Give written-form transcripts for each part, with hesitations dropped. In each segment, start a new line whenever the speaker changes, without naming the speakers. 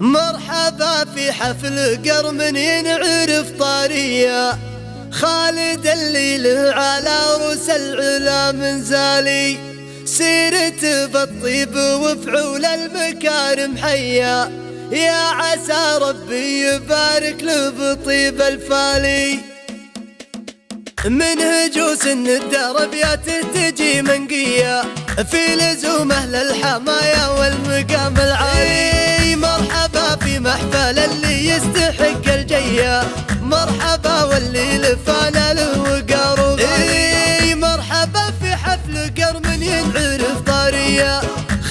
مرحبا في حفل قرم ينعرف طارية، خالد اللي له على روس العلا منزالي، سيرته بالطيب وفعول المكارم حيا، يا عسى ربي يبارك له بطيب الفالي. من هجوس الدار بياته تجي منقية، في لزومه للحمايا والمقام العالي. مرحبا في محفل اللي يستحق الجية، مرحبا واللي لفانا له وقار وغالي. مرحبا في حفل قرم ينعرف طارية،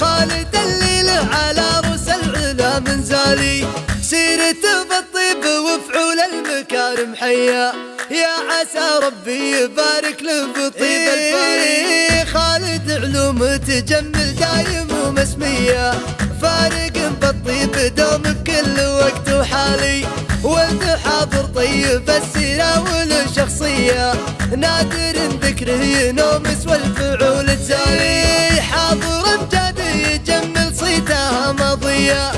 خالد اللي له على روس العلا منزالي، سيرته بالطيب وفعول المكارم حيا، يا عسى ربي يبارك له بطيب الفالي. خالد علوم تجمل دايم ومسمية، فارق بالطيب دوم بكل وقت وحالي، ولد حاضر طيب السيرة والشخصية، نادر ذكره ينومس والفعول تسالي. حاضر امجاد يجمل صيته ماضية،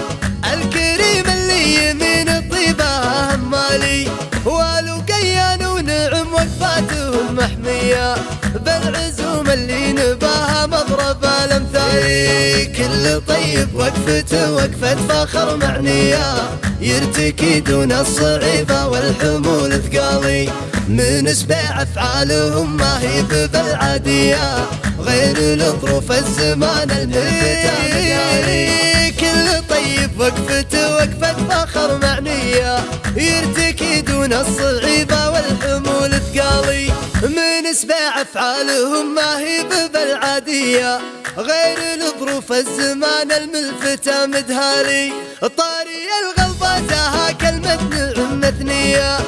الكريم اللي يمين طيبه همالي، والوقيان ونعم وقفاتهم محمية، بالعزوم اللي نباها مضرب الامثالي. كل طيب وقفته وقفة فخر معنية، يرتكي دون الصعيبة والحمول ثقالي، من سبيع افعالهم ما هي بالعادية، غير الظروف الزمان الملفتة مقالي. كل طيب وقفته وقفة فخر معنية، يرتكي دون الصعيبة والحمول ثقالي، من سبيع افعالهم ما هي بالعادية، غير الظروف الزمان الملفتة مدهالي. طاري الغلباتها كالمثنى مثنية،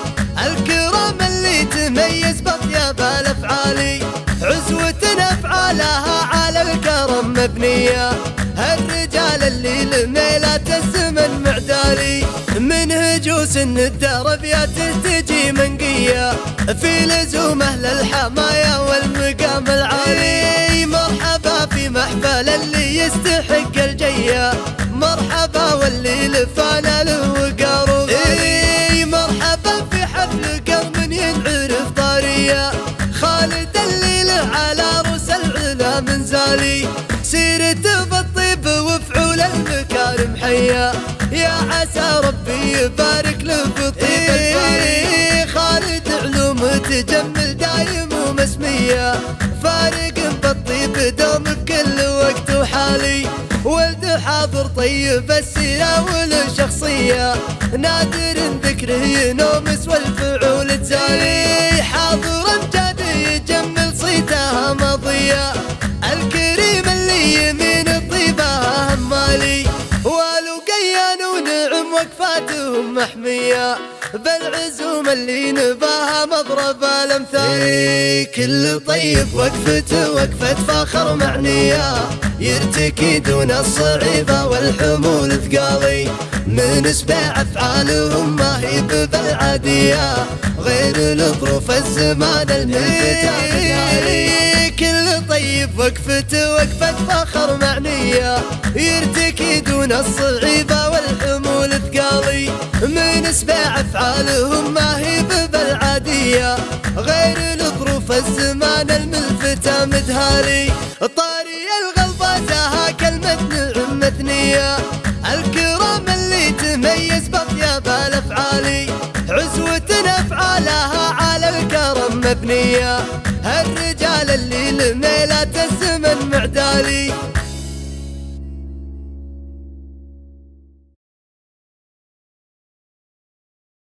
الكرام اللي تميز بطيب الافعالي، عزوة افعالها على الكرم مبنية، الرجال اللي لميلات الزمن معدالي، من هجوس الدار بياته تجي منقية، في لزومه للحمايا والمقام العالي. مرحبا في محفل اللي يستحق الجية، مرحبا واللي لفانا له وقار وغالي. مرحبا في حفل قرم ينعرف طارية، خالد اللي له على روس العلا منزالي، سيرته بالطيب وفعول المكارم حيا، يا عسى ربي يبارك له بطيب الفالي. خالد علوم تجمل دايم ومسمية، فارق بالطيب دوم بكل وقت وحالي، ولد حاضر طيب السيرة والشخصية، نادر ذكره ينومس والفعول تسالي. حاضر امجاد يجمل صيته ماضية، الكريم اللي يمين طيبه همالي، والوقيان ونعم وقفاتهم محمية، بالعزوم اللي نباها مضرب الامثالي. كل طيب وقفته وقفة فخر معنية، يرتكي دون الصعيبة والحمول ثقالي، من سبيع افعالهم ما هي بالعادية، غير الظروف الزمان الملفتة مقالي. كل طيب وقفته وقفة فخر معنية، يرتكي دون الصعيبة والحمول ثقالي، من سبيع افعالهم ما هي بالعادية، غير الظروف الزمان الملفتة مدهالي. طاري الغلباتها كالمثنى مثنية، الكرام اللي تميز بطيب الافعالي، عزوة افعالها على الكرم مبنية، الرجال اللي لميلات الزمن معدالي،